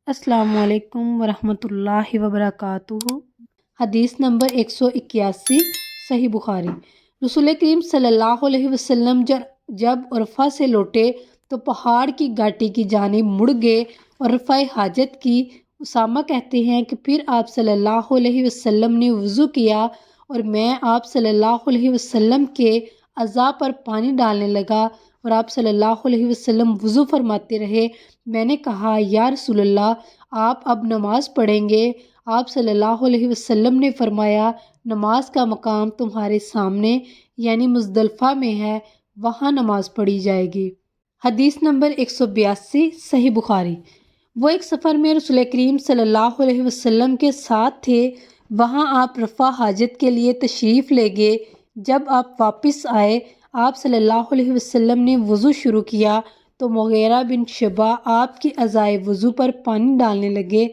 السلام علیکم ورحمۃ اللہ وبرکاتہ۔ حدیث نمبر 181، صحیح بخاری۔ رسول کریم صلی اللہ علیہ وسلم جب عرفہ سے لوٹے تو پہاڑ کی گھاٹی کی جانب مڑ گئے اور رفع حاجت کی۔ اسامہ کہتے ہیں کہ پھر آپ صلی اللہ علیہ وسلم نے وضو کیا اور میں آپ صلی اللہ علیہ وسلم کے اعضاء پر پانی ڈالنے لگا اور آپ صلی اللہ علیہ وسلم وضو فرماتے رہے۔ میں نے کہا یا رسول اللہ، آپ اب نماز پڑھیں گے؟ آپ صلی اللہ علیہ وسلم نے فرمایا، نماز کا مقام تمہارے سامنے یعنی مزدلفہ میں ہے، وہاں نماز پڑھی جائے گی۔ حدیث نمبر 182، صحیح بخاری۔ وہ ایک سفر میں رسول کریم صلی اللہ علیہ وسلم کے ساتھ تھے، وہاں آپ رفع حاجت کے لیے تشریف لے گئے۔ جب آپ واپس آئے، آپ صلی اللہ علیہ وسلم نے وضو شروع کیا تو مغیرہ بن شعبہ آپ کی اعضائے وضو پر پانی ڈالنے لگے۔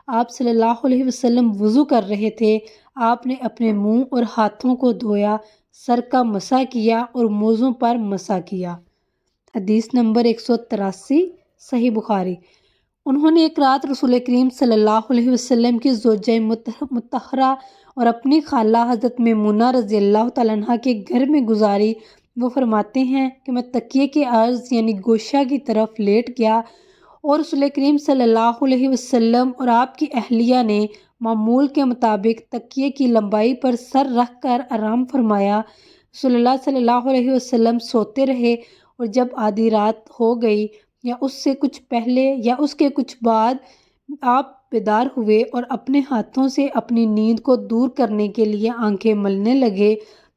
آپ صلی اللہ علیہ وسلم وضو کر رہے تھے، آپ نے اپنے منہ اور ہاتھوں کو دھویا، سر کا مسح کیا اور موزوں پر مسح کیا۔ حدیث نمبر 183، صحیح بخاری۔ انہوں نے ایک رات رسول کریم صلی اللہ علیہ وسلم کی زوجہ مطہرہ اور اپنی خالہ حضرت میمونہ رضی اللہ تعالیٰ عنہ کے گھر میں گزاری۔ وہ فرماتے ہیں کہ میں تکیے کے عرض یعنی گوشہ کی طرف لیٹ گیا اور رسول کریم صلی اللہ علیہ وسلم اور آپ کی اہلیہ نے معمول کے مطابق تکیے کی لمبائی پر سر رکھ کر آرام فرمایا۔ رسول اللہ صلی اللہ علیہ وسلم سوتے رہے اور جب آدھی رات ہو گئی یا اس سے کچھ پہلے یا اس کے کچھ بعد آپ بیدار ہوئے اور اپنے ہاتھوں سے اپنی نیند کو دور کرنے کے لیے آنکھیں ملنے لگے۔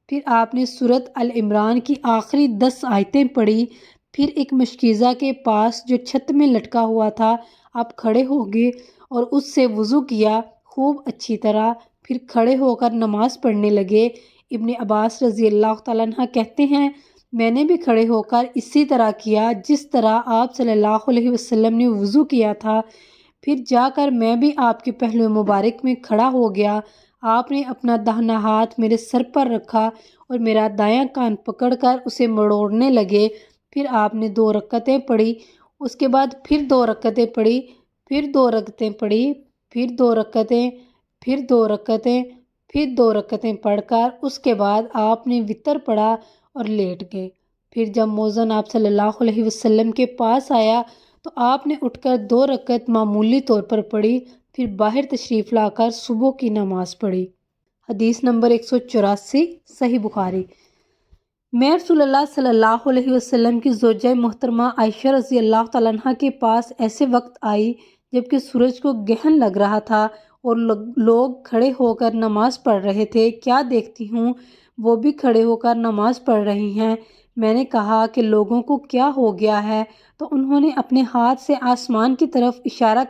پھر آپ نے سورۃ ال عمران کی آخری 10 آیتیں پڑھی۔ پھر ایک مشکیزہ کے پاس جو چھت میں لٹکا ہوا تھا آپ کھڑے ہو گئے اور اس سے وضو کیا خوب اچھی طرح، پھر کھڑے ہو کر نماز پڑھنے لگے۔ ابن عباس رضی اللہ تعالیٰ عنہ کہتے ہیں میں نے بھی کھڑے ہو کر اسی طرح کیا جس طرح آپ صلی اللہ علیہ وسلم نے وضو کیا تھا۔ پھر جا کر میں بھی آپ کے پہلو مبارک میں کھڑا ہو گیا۔ آپ نے اپنا داہنا ہاتھ میرے سر پر رکھا اور میرا دایاں کان پکڑ کر اسے مڑوڑنے لگے۔ پھر آپ نے 2 رکعتیں پڑھی، اس کے بعد پھر 2 رکعتیں پڑھی، پھر 2 رکعتیں پڑھی، پھر 2 رکعتیں، پھر 2 رکعتیں، پھر 2 رکعتیں پڑھ کر اس کے بعد آپ نے وتر پڑھا اور لیٹ گئے۔ پھر جب مؤذن آپ صلی اللہ علیہ وسلم کے پاس آیا تو آپ نے اٹھ کر 2 رکعت معمولی طور پر پڑھی، پھر باہر تشریف لا کر صبح کی نماز پڑھی۔ حدیث نمبر 184، صحیح بخاری۔ میں رسول اللہ صلی اللہ علیہ وسلم کی زوجہ محترمہ عائشہ رضی اللہ تعالیٰ عنہ کے پاس ایسے وقت آئی جبکہ سورج کو گہن لگ رہا تھا اور لوگ کھڑے ہو کر نماز پڑھ رہے تھے۔ کیا دیکھتی ہوں وہ بھی کھڑے ہو کر نماز پڑھ رہی ہیں۔ میں نے کہا کہ لوگوں کو کیا ہو گیا ہے؟ تو انہوں نے اپنے ہاتھ سے آسمان کی طرف اشارہ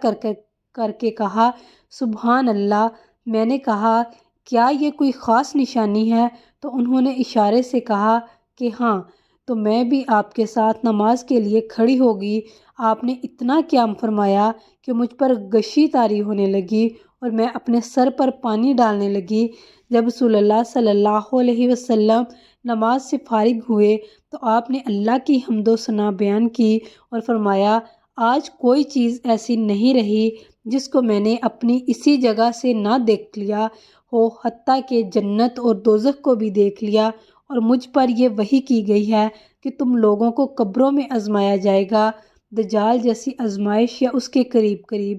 کر کے کہا سبحان اللہ۔ میں نے کہا کیا یہ کوئی خاص نشانی ہے؟ تو انہوں نے اشارے سے کہا کہ ہاں، تو میں بھی آپ کے ساتھ نماز کے لیے کھڑی ہوگی۔ آپ نے اتنا قیام فرمایا کہ مجھ پر غشی طاری ہونے لگی اور میں اپنے سر پر پانی ڈالنے لگی۔ جب رسول اللہ صلی اللہ علیہ وسلم نماز سے فارغ ہوئے تو آپ نے اللہ کی حمد و ثنا بیان کی اور فرمایا آج کوئی چیز ایسی نہیں رہی جس کو میں نے اپنی اسی جگہ سے نہ دیکھ لیا ہو، حتیٰ کہ جنت اور دوزخ کو بھی دیکھ لیا، اور مجھ پر یہ وحی کی گئی ہے کہ تم لوگوں کو قبروں میں آزمایا جائے گا، دجال جیسی آزمائش یا اس کے قریب قریب۔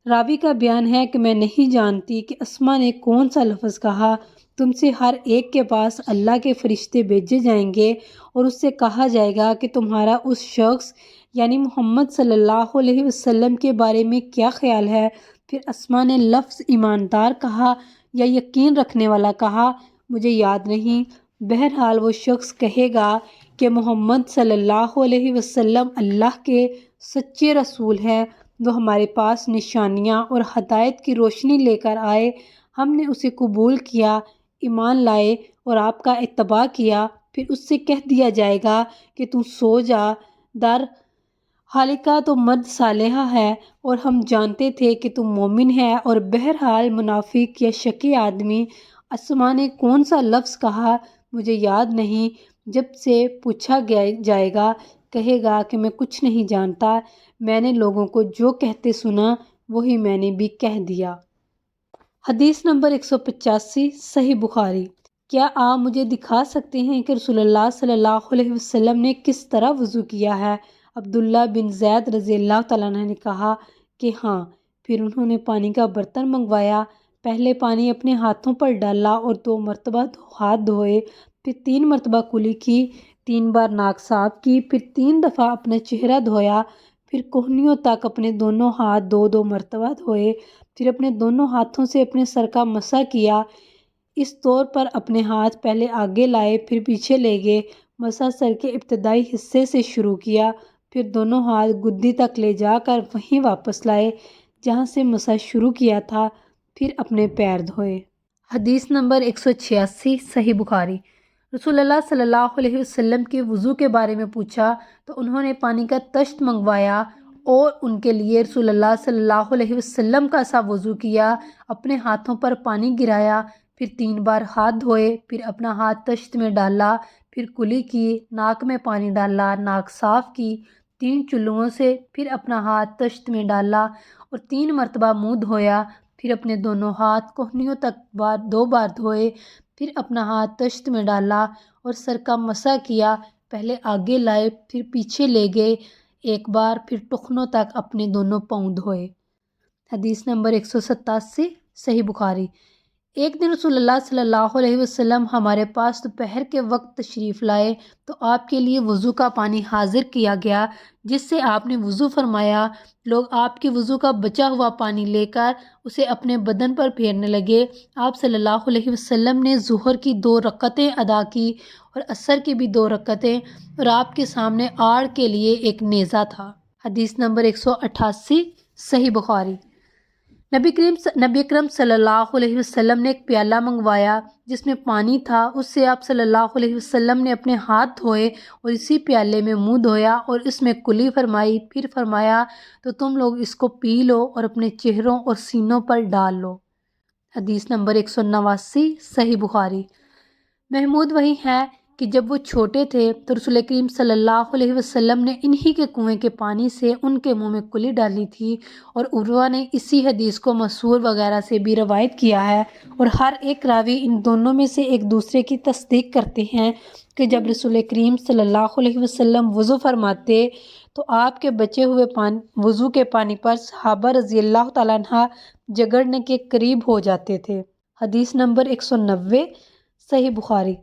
راوی کا بیان ہے کہ میں نہیں جانتی کہ اسما نے کون سا لفظ کہا۔ تم سے ہر ایک کے پاس اللہ کے فرشتے بھیجے جائیں گے اور اس سے کہا جائے گا کہ تمہارا اس شخص یعنی محمد صلی اللہ علیہ وسلم کے بارے میں کیا خیال ہے؟ پھر اسما نے لفظ ایماندار کہا یا یقین رکھنے والا کہا، مجھے یاد نہیں۔ بہرحال وہ شخص کہے گا کہ محمد صلی اللہ علیہ وسلم اللہ کے سچے رسول ہیں، وہ ہمارے پاس نشانیاں اور ہدایت کی روشنی لے کر آئے، ہم نے اسے قبول کیا، ایمان لائے اور آپ کا اتباع کیا۔ پھر اس سے کہہ دیا جائے گا کہ تو سو جا، در حقیقت تو مرد صالحہ ہے اور ہم جانتے تھے کہ تم مومن ہے۔ اور بہرحال منافق یا شقی آدمی، اسما نے کون سا لفظ کہا مجھے یاد نہیں، جب سے پوچھا جائے گا کہے گا کہ میں کچھ نہیں جانتا، میں نے لوگوں کو جو کہتے سنا وہی میں نے بھی کہہ دیا۔ حدیث نمبر 185 صحیح بخاری۔ کیا آپ مجھے دکھا سکتے ہیں کہ رسول اللہ صلی اللہ علیہ وسلم نے کس طرح وضو کیا ہے؟ عبداللہ بن زید رضی اللہ تعالیٰ عنہ نے کہا کہ ہاں۔ پھر انہوں نے پانی کا برتن منگوایا، پہلے پانی اپنے ہاتھوں پر ڈالا اور 2 مرتبہ ہاتھ دھوئے، پھر 3 مرتبہ کلی کی، 3 بار ناک صاف کی، پھر 3 دفعہ اپنا چہرہ دھویا، پھر کہنیوں تک اپنے دونوں ہاتھ 2 مرتبہ دھوئے، پھر اپنے دونوں ہاتھوں سے اپنے سر کا مسح کیا۔ اس طور پر اپنے ہاتھ پہلے آگے لائے پھر پیچھے لے گئے، مسح سر کے ابتدائی حصے سے شروع کیا، پھر دونوں ہاتھ گدی تک لے جا کر وہیں واپس لائے جہاں سے مسح شروع کیا تھا، پھر اپنے پیر دھوئے۔ حدیث نمبر 186 صحیح بخاری۔ رسول اللہ صلی اللہ علیہ وسلم کے وضو کے بارے میں پوچھا تو انہوں نے پانی کا تشت منگوایا اور ان کے لیے رسول اللہ صلی اللہ علیہ وسلم کا سا وضو کیا، اپنے ہاتھوں پر پانی گرایا، پھر 3 بار ہاتھ دھوئے، پھر اپنا ہاتھ تشت میں ڈالا، پھر کلی کی، ناک میں پانی ڈالا، ناک صاف کی 3 چلوؤں سے، پھر اپنا ہاتھ تشت میں ڈالا اور 3 مرتبہ منہ دھویا، پھر اپنے دونوں ہاتھ کہنیوں تک 2 بار دھوئے، پھر اپنا ہاتھ تشت میں ڈالا اور سر کا مسح کیا، پہلے آگے لائے پھر پیچھے لے گئے 1 بار، پھر ٹخنوں تک اپنے دونوں پاؤں دھوئے۔ حدیث نمبر 187 صحیح بخاری۔ ایک دن رسول اللہ صلی اللہ علیہ وسلم ہمارے پاس دوپہر کے وقت تشریف لائے تو آپ کے لیے وضو کا پانی حاضر کیا گیا جس سے آپ نے وضو فرمایا۔ لوگ آپ کے وضو کا بچا ہوا پانی لے کر اسے اپنے بدن پر پھیرنے لگے۔ آپ صلی اللہ علیہ وسلم نے ظہر کی 2 رکعتیں ادا کی اور عصر کی بھی 2 رکعتیں، اور آپ کے سامنے آڑ کے لیے ایک نیزہ تھا۔ حدیث نمبر 188 صحیح بخاری۔ نبی اکرم صلی اللہ علیہ وسلم نے ایک پیالہ منگوایا جس میں پانی تھا، اس سے آپ صلی اللہ علیہ وسلم نے اپنے ہاتھ دھوئے اور اسی پیالے میں منہ دھویا اور اس میں کلی فرمائی، پھر فرمایا تو تم لوگ اس کو پی لو اور اپنے چہروں اور سینوں پر ڈال لو۔ حدیث نمبر 189 صحیح بخاری۔ محمود وہی ہے کہ جب وہ چھوٹے تھے تو رسول کریم صلی اللہ علیہ وسلم نے انہی کے کنویں کے پانی سے ان کے منہ میں کلی ڈالی تھی، اور عروہ نے اسی حدیث کو مسعور وغیرہ سے بھی روایت کیا ہے، اور ہر ایک راوی ان دونوں میں سے ایک دوسرے کی تصدیق کرتے ہیں کہ جب رسول کریم صلی اللہ علیہ وسلم وضو فرماتے تو آپ کے بچے ہوئے وضو کے پانی پر صحابہ رضی اللہ تعالیٰ عنہ جگڑنے کے قریب ہو جاتے تھے۔ حدیث نمبر 190 صحیح بخاری۔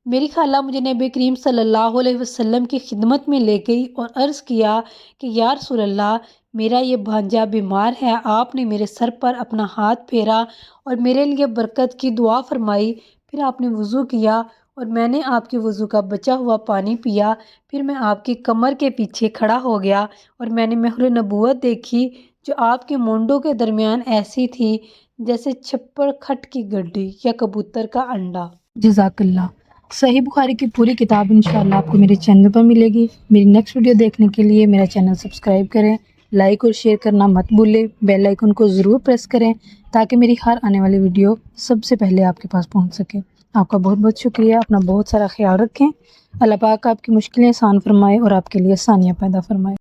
میری خالہ مجھے نبی کریم صلی اللہ علیہ وسلم کی خدمت میں لے گئی اور عرض کیا کہ یا رسول اللہ، میرا یہ بھانجا بیمار ہے۔ آپ نے میرے سر پر اپنا ہاتھ پھیرا اور میرے لیے برکت کی دعا فرمائی، پھر آپ نے وضو کیا اور میں نے آپ کے وضو کا بچا ہوا پانی پیا، پھر میں آپ کی کمر کے پیچھے کھڑا ہو گیا اور میں نے مہر نبوت دیکھی جو آپ کے مونڈوں کے درمیان ایسی تھی جیسے چھپڑ کھٹ کی گڈی یا کبوتر کا انڈا۔ جزاک اللہ۔ صحیح بخاری کی پوری کتاب انشاءاللہ آپ کو میرے چینل پر ملے گی۔ میری نیکسٹ ویڈیو دیکھنے کے لیے میرا چینل سبسکرائب کریں، لائک اور شیئر کرنا مت بھولیں، بیل آئیکن کو ضرور پریس کریں تاکہ میری ہر آنے والی ویڈیو سب سے پہلے آپ کے پاس پہنچ سکے۔ آپ کا بہت بہت شکریہ، اپنا بہت سارا خیال رکھیں۔ اللہ پاک آپ کی مشکلیں آسان فرمائے اور آپ کے لیے آسانیاں پیدا فرمائے۔